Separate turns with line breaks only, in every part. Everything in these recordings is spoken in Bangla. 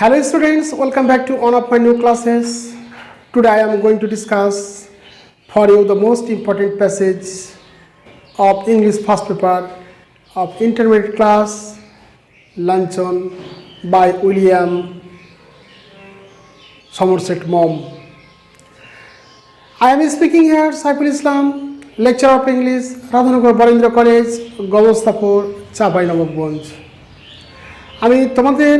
Hello students, welcome back to one of my new classes. Today I am going to discuss for you the most important passage of English first paper of intermediate class Luncheon by William Somerset Maugham. I am speaking here Saiful Islam, lecturer of English, Radhanagar Barendra College, Gobastapur, Chapainawabganj. আমি তোমাদের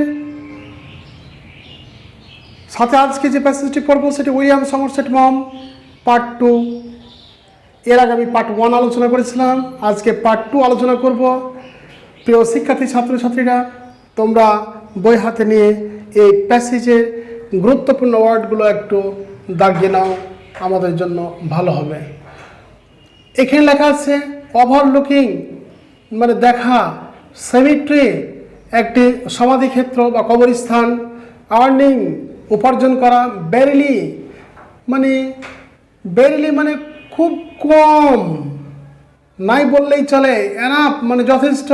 সাথে আজকে যে প্যাসেজটি পড়ব সেটি উইলিয়াম সমারসেট মম পার্ট 2। এর আগে আমি পার্ট 1 আলোচনা করেছিলাম, আজকে পার্ট 2 আলোচনা করব। প্রিয় শিক্ষার্থী ছাত্রছাত্রীরা, তোমরা বই হাতে নিয়ে এই প্যাসেজের গুরুত্বপূর্ণ ওয়ার্ডগুলো একটু দাগিয়ে নাও, আমাদের জন্য ভালো হবে। এখানে লেখা আছে ওভারলুকিং মানে দেখা, সেমিট্রি একটি সমাধিক্ষেত্র বা কবরস্থান, আর্নিং উপার্জন করা, বেরিলি মানে খুব কম, নাই বললেই চলে, এনাফ মানে যথেষ্ট,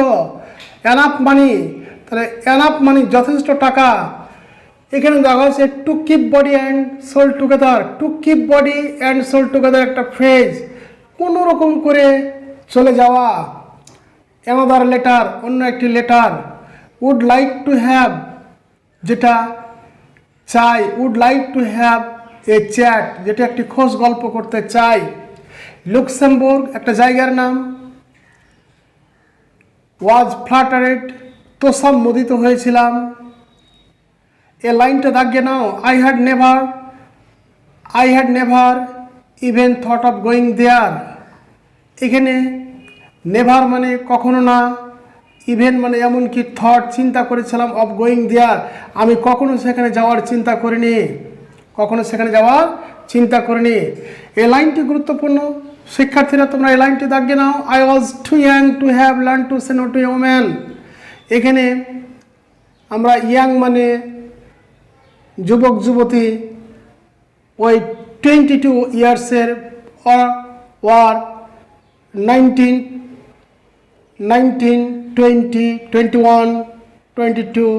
এনাফ মানি, তাহলে এনাফ মানি যথেষ্ট টাকা। এখানে দেখা হচ্ছে to keep body and soul together, to keep body and soul together একটা ফ্রেজ, কোনো রকম করে চলে যাওয়া। অ্যানাদার লেটার অন্য একটি letter, would like to have যেটা চাই, would like to have a chat যেটা একটি খোঁজ গল্প করতে চাই। লুক্সেমবুর্গ একটা জায়গার নাম। ওয়াজ ফ্লাটারেড তোষামোদিত হয়েছিলাম। এ লাইনটা দাগিয়ে নাও, I had never even thought of going there. এখানে নেভার মানে কখনো না, ইভেন মানে এমনকি থট চিন্তা করেছিলাম, অফ গোয়িং দেয়ার আমি কখনো সেখানে যাওয়ার চিন্তা করিনি, কখনো সেখানে যাওয়ার চিন্তা করিনি। এই লাইনটি গুরুত্বপূর্ণ, শিক্ষার্থীরা তোমরা এই লাইনটি দাগিয়ে নাও। I was too young to have learn to say no to a woman. এখানে আমরা ইয়াং মানে যুবক যুবতী, ওই 22 ইয়ার্সের ওয়ার 19, 20, 21, 22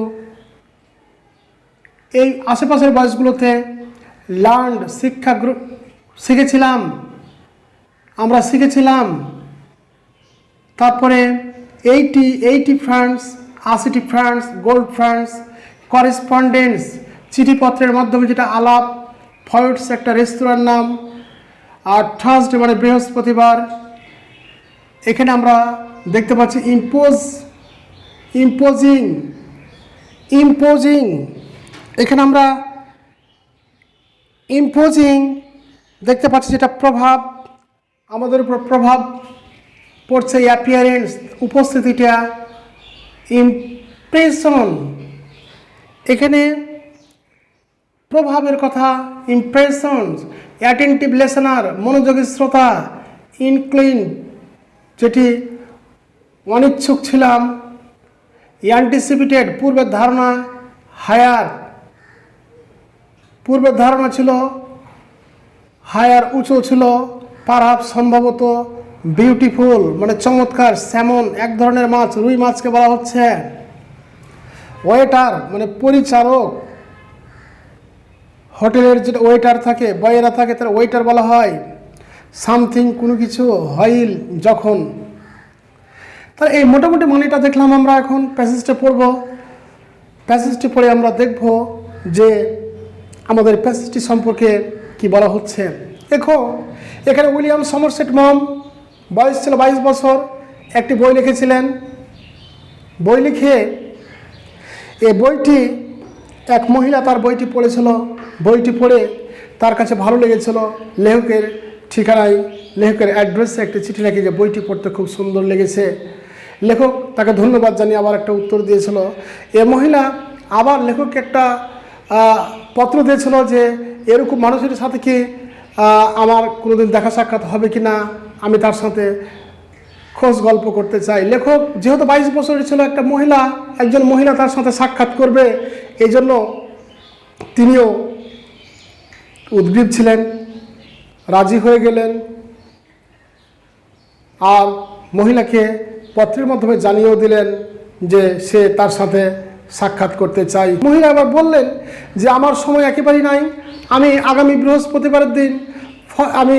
এই আশেপাশের বয়সগুলোতে লার্নড শিখেছিলাম, আমরা শিখেছিলাম। তারপরে 80 francs, 80 francs, gold francs, correspondence চিঠিপত্রের মাধ্যমে যেটা আলাপ, ফয়েটস একটা রেস্তোরাঁর নাম, আর থার্সডে মানে বৃহস্পতিবার। এখানে আমরা দেখতে পাচ্ছি ইম্পোজিং। এখানে আমরা ইম্পোজিং দেখতে পাচ্ছি, যেটা প্রভাব, আমাদের উপর প্রভাব পড়ছে। অ্যাপিয়ারেন্স উপস্থিতিটা, ইমপ্রেশন এখানে প্রভাবের কথা, ইমপ্রেশন। অ্যাটেন্টিভ লিসেনার মনোযোগী শ্রোতা, ইনক্লিন যেটি অনিচ্ছুক ছিলাম, অ্যান্টিসিপেটেড পূর্বের ধারণা, হায়ার পূর্বের ধারণা ছিল, হায়ার উঁচু ছিল, পারহাপস সম্ভবত, বিউটিফুল মানে চমৎকার, স্যামন এক ধরনের মাছ, রুই মাছকে বলা হচ্ছে। ওয়েটার মানে পরিচারক, হোটেলের যেটা ওয়েটার থাকে, বয়েরা থাকে, তার ওয়েটার বলা হয়। সামথিং কোনো কিছু, হইল যখন। তাহলে এই মোটামুটি মানেটা দেখলাম আমরা। এখন প্যাসেজটা পড়ব, প্যাসেজটি পড়ে আমরা দেখব যে আমাদের প্যাসেজটি সম্পর্কে কি বলা হচ্ছে। দেখো এখানে উইলিয়াম সমারসেট মম বয়স ছিল 22 বছর, একটি বই লিখেছিলেন। বই লিখে এই বইটি এক মহিলা তার বইটি পড়েছিল, বইটি পড়ে তার কাছে ভালো লেগেছিল। লেখকের ঠিকানায়, লেখকের অ্যাড্রেসে একটি চিঠি লিখে যে বইটি পড়তে খুব সুন্দর লেগেছে। লেখক তাকে ধন্যবাদ জানিয়ে আবার একটা উত্তর দিয়েছিল। এ মহিলা আবার লেখককে একটা পত্র দিয়েছিল যে এরকম মানুষের সাথে কি আমার কোনোদিন দেখা সাক্ষাৎ হবে কি না, আমি তার সাথে খোঁজ গল্প করতে চাই। লেখক যেহেতু 22 বছরের ছিল, একটা মহিলা, একজন মহিলা তার সাথে সাক্ষাৎ করবে, এই জন্য তিনিও উদ্গ্রীব ছিলেন, রাজি হয়ে গেলেন। আর মহিলাকে পত্রের মাধ্যমে জানিয়েও দিলেন যে সে তার সাথে সাক্ষাৎ করতে চাই। মহিলা আবার বললেন যে আমার সময় একেবারেই নাই, আমি আগামী বৃহস্পতিবারের দিন আমি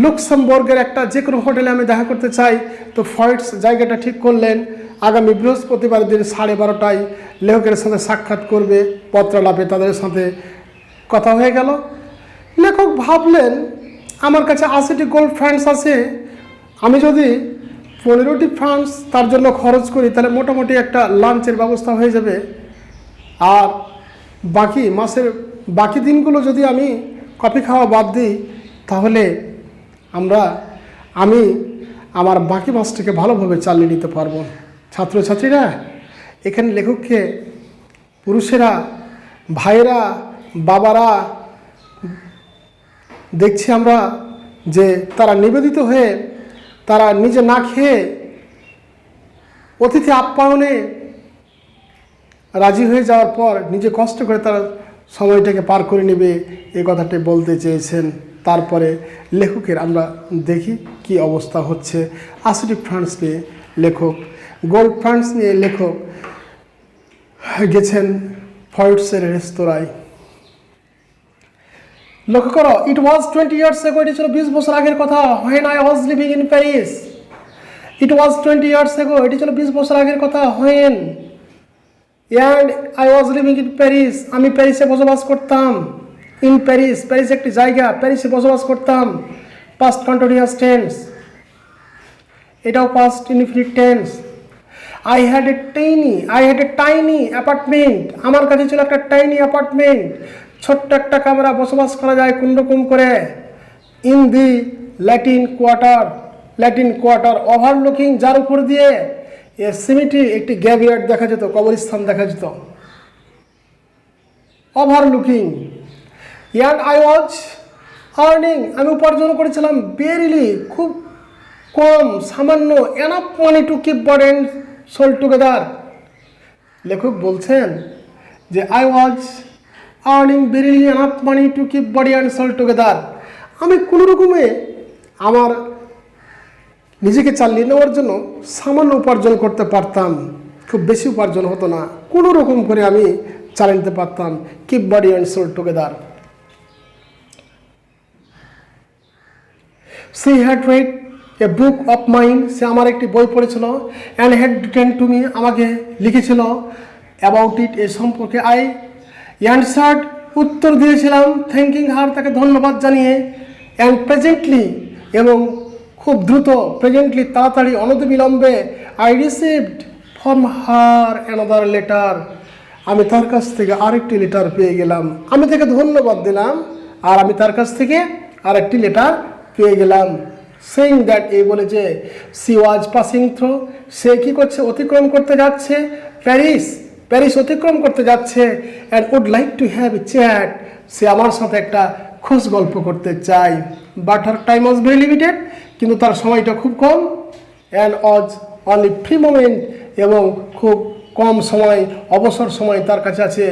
লুক্সেমবুর্গের একটা যে কোনো হোটেলে আমি দেখা করতে চাই। তো ফয়েডস জায়গাটা ঠিক করলেন, আগামী বৃহস্পতিবারের দিন 12:30টায় লেখকের সাথে সাক্ষাৎ করবে। পত্রালাপে তাদের সাথে কথা হয়ে গেল। লেখক ভাবলেন আমার কাছে 80টি গোল্ড ফ্রান্স আছে, আমি যদি 15টি ফ্রান্স তার জন্য খরচ করি তাহলে মোটামুটি একটা লাঞ্চের ব্যবস্থা হয়ে যাবে। আর বাকি মাসের বাকি দিনগুলো যদি আমি কফি খাওয়া বাদ দিই তাহলে আমি আমার বাকি মাসটাকে ভালোভাবে চালিয়ে নিতে পারবো। ছাত্রছাত্রীরা, এখানে লেখককে পুরুষেরা, ভাইয়েরা, বাবারা দেখছি আমরা যে তারা নিবেদিত হয়ে তারা নিজে না খেয়ে অতিথি আপ্যায়নে রাজি হয়ে যাওয়ার পর নিজে কষ্ট করে তারা সময়টাকে পার করে নেবে, এই কথাটি বলতে চেয়েছেন। তারপরে লেখকের আমরা দেখি কি অবস্থা হচ্ছে। 80টি ফ্রান্স নিয়ে লেখক, গোল্ড ফ্রান্স নিয়ে লেখক গেছেন ফয়েডসের রেস্তোরাঁয়। লক্ষ্য করো, ইট ওয়াজ 20 years ago, এটি ছিল 20 বছর আগের কথা। when I was living in Paris, it was 20 years ago, এটি ছিল 20 বছর আগের কথা। when and I was living in Paris, আমি প্যারিসে বসবাস করতাম। in Paris, প্যারিস একটি জায়গা, প্যারিসে বসবাস করতাম। past continuous tense, এটাও past indefinite tense। I had a tiny apartment, আমার কাছে ছিল একটা টাইনি অ্যাপার্টমেন্ট, ছোট্ট একটা কামরা, বসবাস করা যায় কোনরকম করে। ইন দি ল্যাটিন কোয়ার্টার, ওভারলুকিং, যার উপর দিয়ে এ সিমিট্রি, একটি গ্যাভিয়ার্ড দেখা যেত, কবরস্থান দেখা যেত। Overlooking. And I was earning, আমি উপার্জন করেছিলাম, বেরিলি, খুব কম, সামান্য, enough money to keep body and soul together. লেখক বলছেন যে I was earning barely enough money to keep body and soul together, আমি কোনো রকমে আমার নিজেকে চালিয়ে নেওয়ার জন্য সামান্য উপার্জন করতে পারতাম, খুব বেশি উপার্জন হতো না, কোনো রকম করে আমি চালিয়ে নিতে পারতাম। Keep body and soul together. She had read a book of mine, সে আমার একটি বই পড়েছিল। And had written to me, আমাকে লিখেছিল। অ্যাবাউট ইট, এ সম্পর্কে। আই অ্যান্সার্ড, উত্তর দিয়েছিলাম। থ্যাঙ্কিং হার, তাকে ধন্যবাদ জানিয়ে। অ্যান্ড প্রেজেন্টলি, এবং খুব দ্রুত, প্রেজেন্টলি, তাড়াতাড়ি, অনতিবিলম্বে। I received from her another letter, আমি তার কাছ থেকে আরেকটি লেটার পেয়ে গেলাম। আমি তাকে ধন্যবাদ দিলাম আর আমি তার কাছ থেকে আরেকটি লেটার পেয়ে গেলাম। সেইং দ্যাট, এই বলে যে সি ওয়াজ পাসিং থ্রু, সে কী করছে, অতিক্রম করতে যাচ্ছে প্যারিস অতিক্রম করতে যাচ্ছে। And would like to have a chat, সে আমার সাথে একটা খোঁজ গল্প করতে চায়। But her time was very limited, কিন্তু তার সময়টা খুব কম। And was only free moment, এবং খুব কম সময়, অবসর সময় তার কাছে আছে।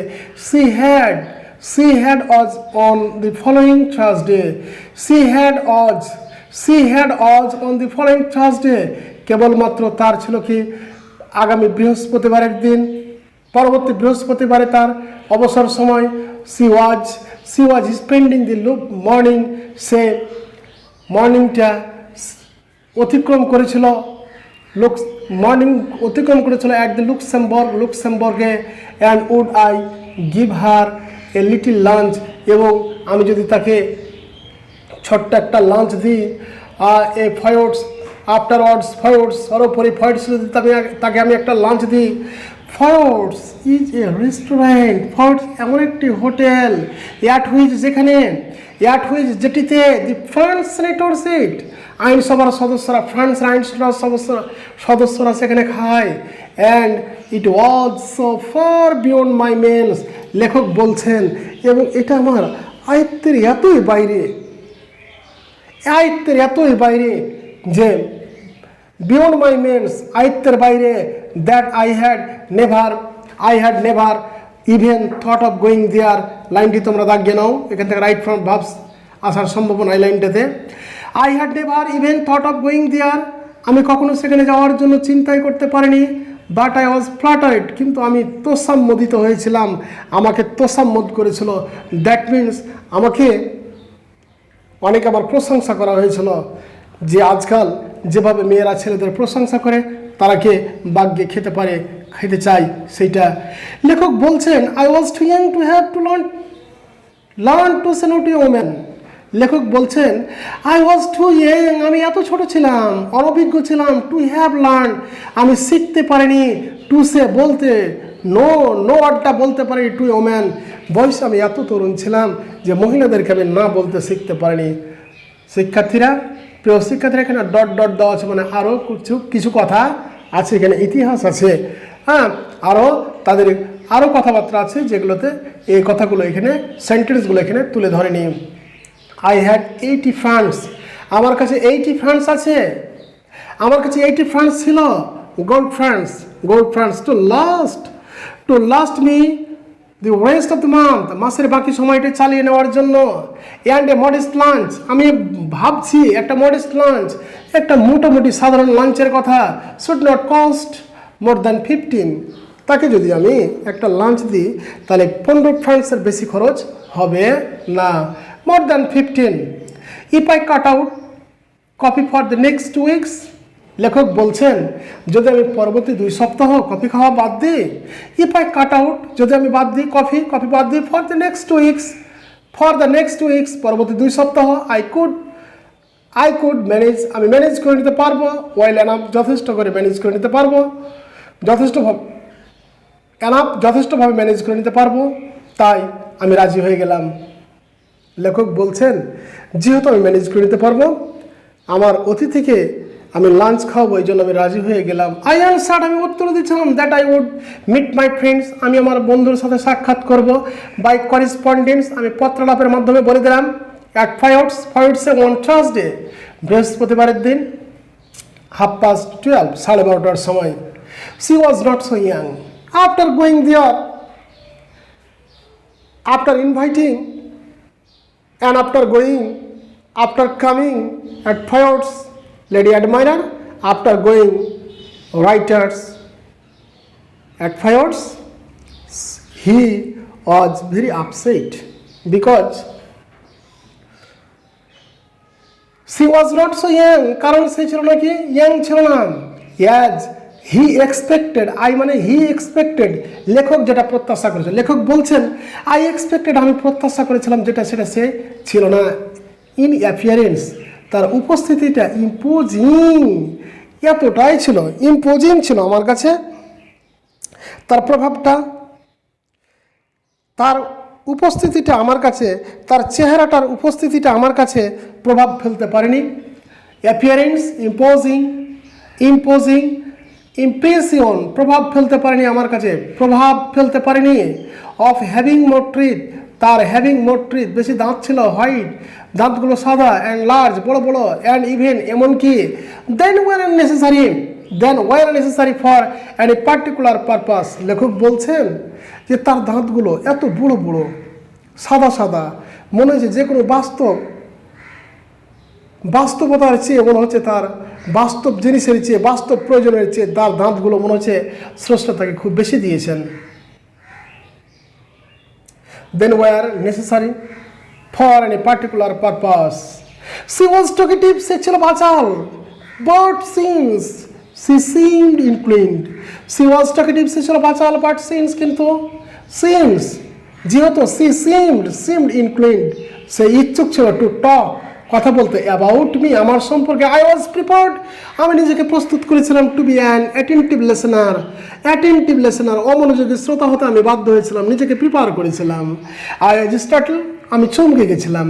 She had was on the following Thursday, she had was on the following Thursday, কেবলমাত্র তার ছিল কি আগামী বৃহস্পতিবারের দিন, পরবর্তী বৃহস্পতিবারে তার অবসর সময়। She was spending the morning, সে মর্নিংটা অতিক্রম করেছিল, অ্যাট দ্য লুক্সেমবর্গে। And would I give her a little lunch, এবং আমি যদি তাকে ছোট্ট একটা লাঞ্চ দিই। এ ফয়েডস আফটারওয়ার্ডস, সর্বোপরি ফয়েডস যদি তাকে আমি একটা লাঞ্চ দিই। ফয়েডস ইজ এ রেস্টুরেন্ট, ফয়েডস এমন একটি হোটেল, যেটিতে দি ফ্রান্স সেনেটর সিট, আইনসভার সদস্যরা, ফ্রান্সের আইনসভার সদস্যরা সেখানে খায়। And it was so far beyond my means, লেখক বলছেন, এবং এটা আমার আয়ত্তের এতই বাইরে যে বিয়ন্ড মাই মেন্স, আয়ত্তের বাইরে। That I had never even thought of going there, লাইনটি তোমরা দাগিয়ে নাও, এখান থেকে রাইট ফ্রম ভার্বস আসার সম্ভাবনা এই লাইনটাতে। I had never even thought of going there, আমি কখনো সেখানে যাওয়ার জন্য চিন্তাই করতে পারিনি। বাট আই ওয়াজ ফ্লাটার্ড, কিন্তু আমি তোষামোদিত হয়েছিলাম, আমাকে তোষামোদ করেছিল। দ্যাট মিনস আমাকে অনেক আমার প্রশংসা করা হয়েছিল, যে আজকাল যেভাবে মেয়েরা ছেলেদের প্রশংসা করে, তারা কে বাগ্যে খেতে পারে, খেতে চাই সেইটা। লেখক বলছেন I was too young to have to learn to say no to women. লেখক বলছেন আই ওয়াজ টু ইয়াং, আমি এত ছোট ছিলাম, অনভিজ্ঞ ছিলাম, টু হ্যাভ লার্ন, আমি শিখতে পারিনি, টু সে বলতে, নো ওয়ার্ডটা বলতে পারি, টু ওমেন, বয়স আমি এত তরুণ ছিলাম যে মহিলাদেরকে আমি না বলতে শিখতে পারিনি। শিক্ষার্থীরা, প্রিয় শিক্ষার্থীরা, এখানে ডট ডট দেওয়া আছে, মানে আরও কিছু কথা আছে, এখানে ইতিহাস আছে, হ্যাঁ, আরও তাদের আরও কথাবার্তা আছে, যেগুলোতে এই কথাগুলো এখানে সেন্টেন্সগুলো এখানে তুলে ধরেনি। আই হ্যাড 80 ফ্রান্স, আমার কাছে 80 ফ্রান্স আছে, আমার কাছে 80 ফ্রান্স ছিল, gold France to last me the rest of the month, মাসের বাকি সময়টা চালিয়ে নেওয়ার জন্য। অ্যান্ড এ মডেস্ট লাঞ্চ, আমি ভাবছি একটা মডেস্ট লাঞ্চ, একটা মোটামুটি সাধারণ লাঞ্চের কথা, should not cost more than 15, তাকে যদি আমি একটা লাঞ্চ দিই তাহলে 15 ফ্রান্সের বেশি খরচ হবে না, more than 15। If I cut out coffee for the next 2 weeks, লেখক বলছেন যদি আমি পরবর্তী 2 সপ্তাহ কফি খাওয়া বাদ দিই, ইফ আই কাট আউট, যদি আমি বাদ দিই কফি বাদ দিই, ফর দ্য নেক্সট 2 উইকস, পরবর্তী 2 সপ্তাহ, আই কুড ম্যানেজ, আমি ম্যানেজ করে নিতে পারবো, ওয়েল এনাফ, যথেষ্ট করে ম্যানেজ করে নিতে পারবো, যথেষ্টভাবে ম্যানেজ করে নিতে পারবো, তাই আমি রাজি হয়ে গেলাম। লেখক বলছেন যেহেতু আমি ম্যানেজ করে নিতে পারবো, আমার অতিথিকে আমি লাঞ্চ খাওয়াবো, এই জন্য আমি রাজি হয়ে গেলাম। আই অ্যানসার্ড, আমি উত্তর দিচ্ছিলাম, that I would meet my friends, আমি আমার বন্ধুর সাথে সাক্ষাৎ করব, বাই করেসপন্ডেন্স, আমি পত্রালাপের মাধ্যমে বলে দিলাম, অ্যাট 5 অন থার্সডে, বৃহস্পতিবারের দিন 12:30, 12:30টার সময়। She was not so young, after going there, after inviting and after coming at 5 lady admirer, after going writers at 5, he was very upset because she was not so young, কারণ সে ছিল নাকি ইয়াং ছিল না, as he expected, he expected, লেখক যেটা প্রত্যাশা করেছে, লেখক বলছেন I expected, আমি প্রত্যাশা করেছিলাম যেটা সেটা সে ছিল না। ইন অ্যাপিয়ারেন্স, তার উপস্থিতিটা ইম্পোজিং, এতটাই ছিল ইম্পোজিং ছিল আমার কাছে, তার প্রভাবটা, তার উপস্থিতিটা আমার কাছে, তার চেহারাটার উপস্থিতিটা আমার কাছে প্রভাব ফেলতে পারেনি। অ্যাপিয়ারেন্স, ইম্পোজিং, ইমপ্রেশন, প্রভাব ফেলতে পারেনি আমার কাছে, প্রভাব ফেলতে পারেনি। অফ হ্যাভিং মোর টিথ, তার হ্যাভিং মোর টিথ, বেশি দাঁত ছিল, হোয়াইট, দাঁতগুলো সাদা, অ্যান্ড লার্জ, বড় বড়, অ্যান্ড ইভেন, এমনকি, then were necessary for any particular purpose. লেখক বলছেন যে তার দাঁতগুলো এত বড় বড়, সাদা সাদা, মনে হচ্ছে যে কোনো বাস্তবতার চেয়ে মনে হচ্ছে, তার বাস্তব জিনিসের চেয়ে, বাস্তব প্রয়োজনের চেয়ে তার দাঁতগুলো মনে হচ্ছে স্রষ্টা তাকে খুব বেশি দিয়েছেন। Then were necessary for any particular purpose. She was talkative, সে ছিল বাচাল, but since she seemed inclined, she was talkative, সে ছিল বাচাল, বাট সিন্স, কিন্তু, সিন্স যেহেতু, সি সিমড ইনক্লিনড, সে ইচ্ছুক ছিল টু টক, কথা বলতে, অ্যাবাউট মি, আমার সম্পর্কে। আই ওয়াজ প্রিপার্ড, আমি নিজেকে প্রস্তুত করেছিলাম, to be an attentive listener, অমনোযোগী শ্রোতা হতে আমি বাধ্য হয়েছিলাম, নিজেকে প্রিপেয়ার করেছিলাম। আই ওয়াজ স্টার্টল, আমি চমকে গেছিলাম,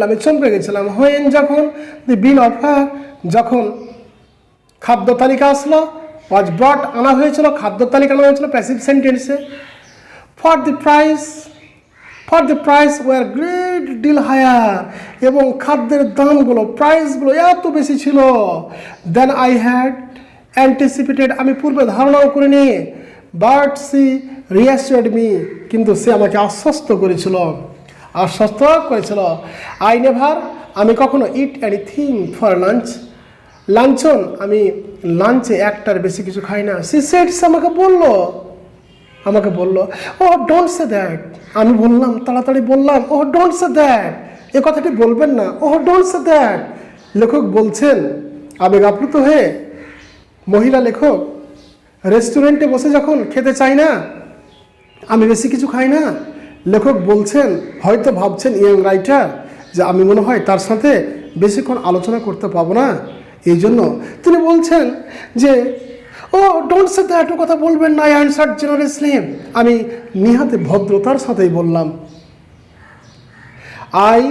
আমি চমকে গেছিলাম। হোয়েন, যখন, দি বিল অফ ফেয়ার, যখন খাদ্য তালিকা আসলো, ওয়াজ ব্রট, আনা হয়েছিল, খাদ্য তালিকা আনা হয়েছিল প্যাসিভ সেন্টেন্সে। For the price were great deal higher, এবং খাদ্যের দামগুলো, প্রাইসগুলো এত বেশি ছিল। দেন আই হ্যাড অ্যান্টিসিপেটেড, আমি পূর্বে ধারণাও করিনি। বাট সি রিঅ্যাসিওর্ড মি, কিন্তু সে আমাকে আশ্বস্ত করেছিল। আই নেভার, আমি কখনো ইট এনিথিং ফর লাঞ্চ, লাঞ্চন, আমি লাঞ্চে একটার বেশি কিছু খাই না। সে সেডস, আমাকে বলল ও ডোন্ট সে দ্যাট। আমি বললাম, তাড়াতাড়ি বললাম, ও ডোন্ট সে দ্যাট, এ কথাটি বলবেন না, ও ডোন্ট সে দ্যাট। লেখক বলছেন আবেগ আপ্লুত হয়ে, মহিলা লেখক রেস্টুরেন্টে বসে যখন খেতে চাই না, আমি বেশি কিছু খাই না, লেখক বলছেন, হয়তো ভাবছেন ইয়াং রাইটার যে আমি মনে হয় তার সাথে বেশিক্ষণ আলোচনা করতে পাবো না, এই জন্য তিনি বলছেন যে ও ডোন্ট সে দ্যাট, ও কথা বলবেন না। আই অ্যানসার্ড জেনারেসলি, আমি নিহাতে ভদ্রতার সাথেই বললাম। I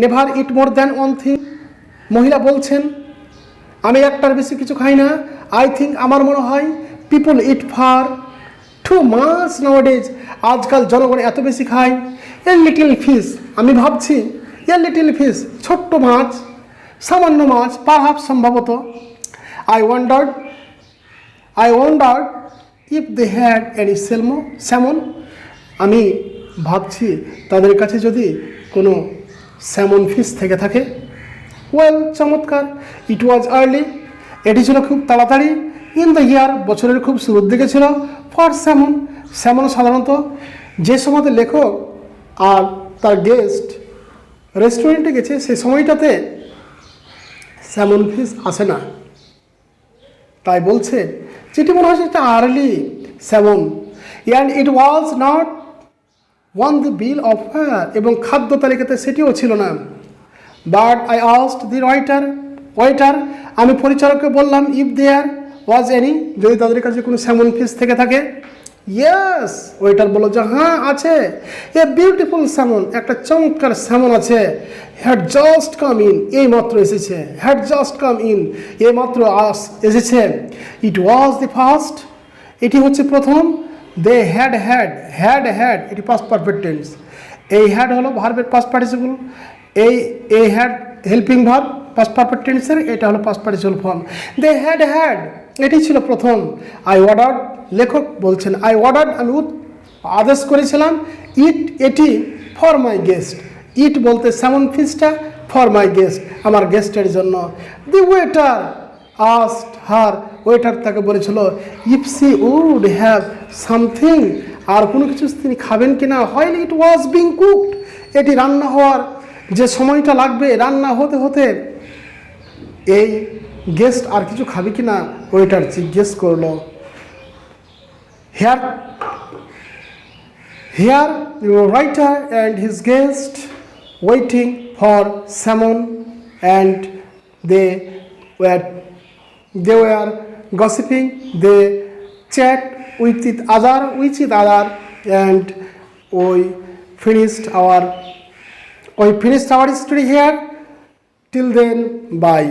never it more than one thing, মহিলা বলছেন আমি একটার বেশি কিছু খাই না। আই থিঙ্ক, আমার মনে হয়, people eat far too much nowadays, আজকাল জনগণ এত বেশি খায়। এ লিটিল ফিশ, আমি ভাবছি, এ লিটিল ফিশ, ছোট্ট মাছ, সামান্য মাছ, পারহাপস, সম্ভবত। I wondered if they had any salmon, আমি ভাবছি তাদের কাছে যদি কোনো স্যামন ফিশ থেকে থাকে। ওয়েল, চমৎকার। ইট ওয়াজ আর্লি, এটি ছিল খুব তাড়াতাড়ি। ইন দ্য ইয়ার, বছরের খুব শুরুর দিকে ছিল। ফর স্যামন সাধারণত যে সময়তে লেখক আর তার গেস্ট রেস্টুরেন্টে গেছে সেই সময়টাতে স্যামন ফিশ আসে না, তাই বলছে যেটি মনে হয় সেটা early salmon. And it was not one the bill of fair, এবং খাদ্য তালিকাতে সেটিও ছিল না। But I asked the waiter, আমি পরিচালককে বললাম, ইফ দেয়ার ওয়াজ এনি, যদি তাদের কাছে কোনো স্যামন ফিশ থেকে থাকে। ইয়েস, ওয়েটার বলল যে হ্যাঁ আছে। এ বিউটিফুল স্যামন, একটা চমৎকার স্যামন আছে। হ্যাড জাস্ট কাম ইন, এই মাত্র এসেছে। হ্যাড জাস্ট কাম ইন, এই মাত্র এসেছে। ইট ওয়াজ দি ফার্স্ট, এটি হচ্ছে প্রথম। দে হ্যাড, এটি পাস্ট পারফেক্ট টেন্স। এই হ্যাড হলো ভার্বের পাস্ট পার্টিসিপল, এই had helping verb past perfect টেন্সের, এটা হলো past participle form. They had, এটি ছিল প্রথম। আই অর্ডার্ড, লেখক বলছেন আই অর্ডার্ড, আমি আদেশ করেছিলাম। এটি ফর মাই গেস্ট, ইট বলতে স্যামন ফিশটা, ফর মাই গেস্ট, আমার গেস্টের জন্য। The waiter asked her, waiter তাকে বলেছিল if she would have something, আর কোনো কিছু তিনি খাবেন কিনা। While it was being cooked, এটি রান্না হওয়ার যে সময়টা লাগবে, রান্না হতে হতে এই গেস্ট আর কিছু খাবে কিনা ওয়েটার জিজ্ঞেস করলো। Here writer and his guest waiting for salmon, and they were gossiping. They chat with each other, and we finished our story here. Till then, bye.